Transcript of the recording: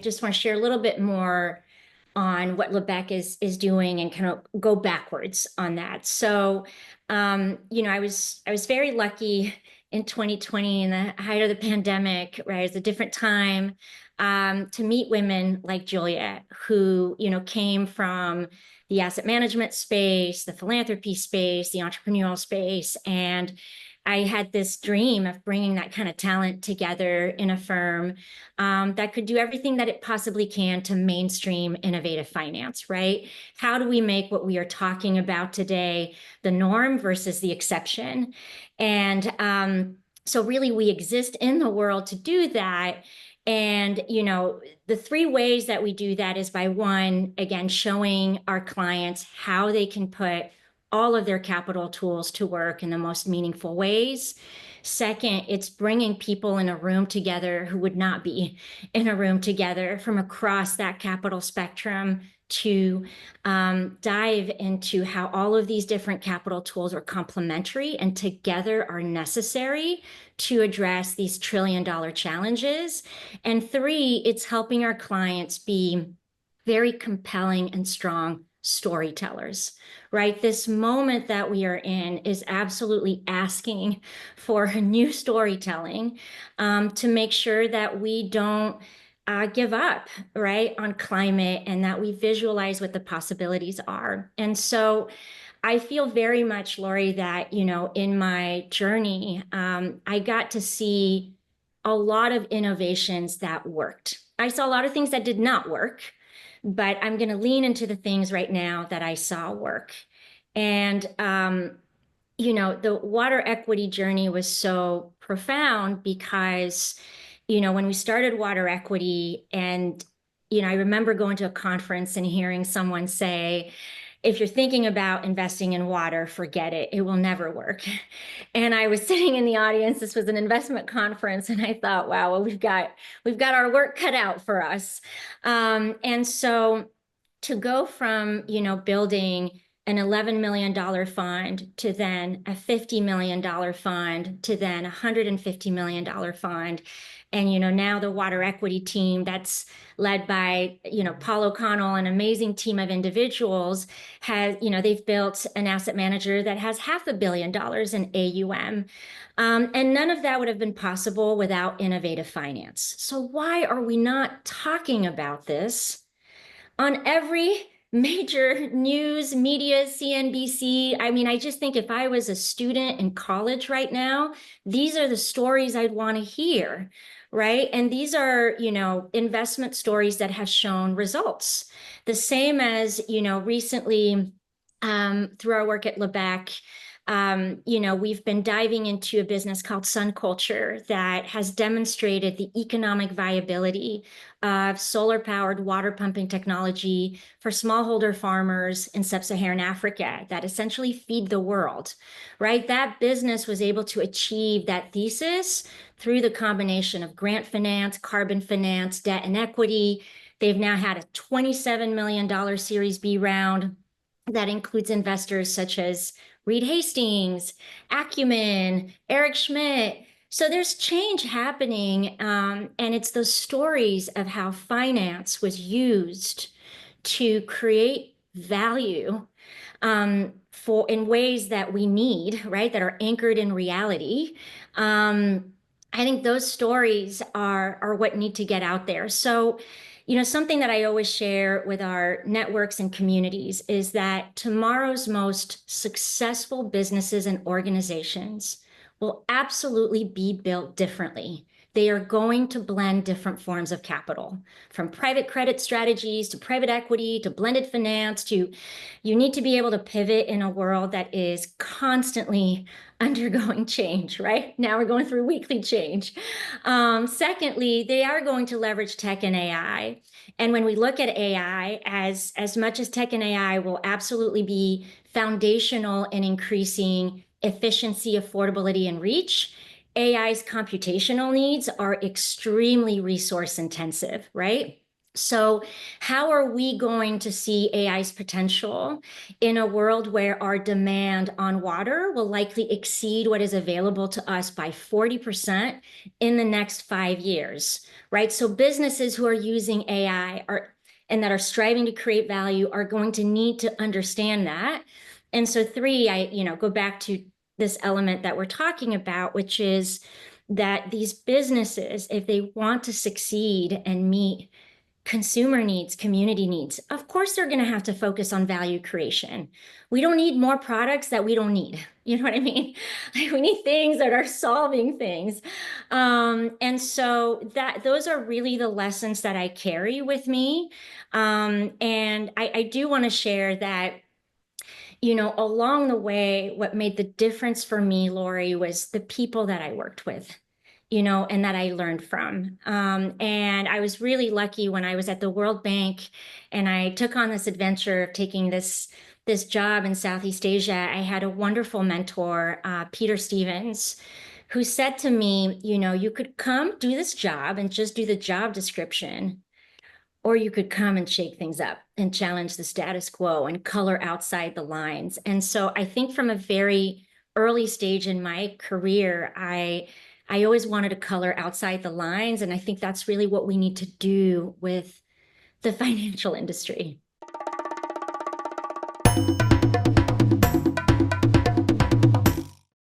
just want to share a little bit more on what Lebec is doing and kind of go backwards on that. So, I was very lucky in 2020 in the height of the pandemic, right? It's a different time, to meet women like Julia, who, came from the asset management space, the philanthropy space, the entrepreneurial space. And I had this dream of bringing that kind of talent together in a firm that could do everything that it possibly can to mainstream innovative finance, right? How do we make what we are talking about today the norm versus the exception? And so really we exist in the world to do that. And, the three ways that we do that is by one, again, showing our clients how they can put all of their capital tools to work in the most meaningful ways. Second, it's bringing people in a room together who would not be in a room together from across that capital spectrum to dive into how all of these different capital tools are complementary and together are necessary to address these trillion-dollar challenges. And three, it's helping our clients be very compelling and strong storytellers, right? This moment that we are in is absolutely asking for new storytelling to make sure that we don't give up, right, on climate and that we visualize what the possibilities are. And so I feel very much, Lori, that, in my journey, I got to see a lot of innovations that worked. I saw a lot of things that did not work, but I'm going to lean into the things right now that I saw work. And, the water equity journey was so profound because, when we started water equity and, I remember going to a conference and hearing someone say, if you're thinking about investing in water, forget it. It will never work. And I was sitting in the audience. This was an investment conference, and I thought, wow, well, we've got our work cut out for us. And so to go from, building an $11 million fund to then a $50 million fund to then a $150 million fund. And, now the water equity team that's led by, Paul O'Connell, an amazing team of individuals, has, they've built an asset manager that has $500 million in AUM. And none of that would have been possible without innovative finance. So why are we not talking about this on every major news media, CNBC? I mean, I just think if I was a student in college right now, these are the stories I'd want to hear, right? And these are, investment stories that have shown results. The same as, recently through our work at Lebec, we've been diving into a business called Sun Culture that has demonstrated the economic viability of solar-powered water pumping technology for smallholder farmers in sub-Saharan Africa that essentially feed the world, right? That business was able to achieve that thesis through the combination of grant finance, carbon finance, debt and equity. They've now had a $27 million Series B round that includes investors such as Reed Hastings, Acumen, Eric Schmidt. So there's change happening, and it's those stories of how finance was used to create value for in ways that we need, right, that are anchored in reality. I think those stories are what need to get out there. So, something that I always share with our networks and communities is that tomorrow's most successful businesses and organizations will absolutely be built differently. They are going to blend different forms of capital, from private credit strategies to private equity to blended finance to you need to be able to pivot in a world that is constantly undergoing change, right? Now we're going through weekly change. Secondly, they are going to leverage tech and AI. And when we look at AI, as much as tech and AI will absolutely be foundational in increasing efficiency, affordability, and reach, AI's computational needs are extremely resource intensive, right? So, how are we going to see AI's potential in a world where our demand on water will likely exceed what is available to us by 40% in the next 5 years, right? So, businesses who are using AI and that are striving to create value are going to need to understand that. And so, three, go back to this element that we're talking about, which is that these businesses, if they want to succeed and meet consumer needs, community needs, of course they're going to have to focus on value creation. We don't need more products that we don't need. You know what I mean? Like, we need things that are solving things. And so that those are really the lessons that I carry with me. And I do want to share that, along the way, what made the difference for me, Lori, was the people that I worked with, and that I learned from. And I was really lucky when I was at the World Bank and I took on this adventure of taking this job in Southeast Asia. I had a wonderful mentor, Peter Stevens, who said to me, you could come do this job and just do the job description, or you could come and shake things up and challenge the status quo and color outside the lines. And so I think from a very early stage in my career, I always wanted to color outside the lines. And I think that's really what we need to do with the financial industry.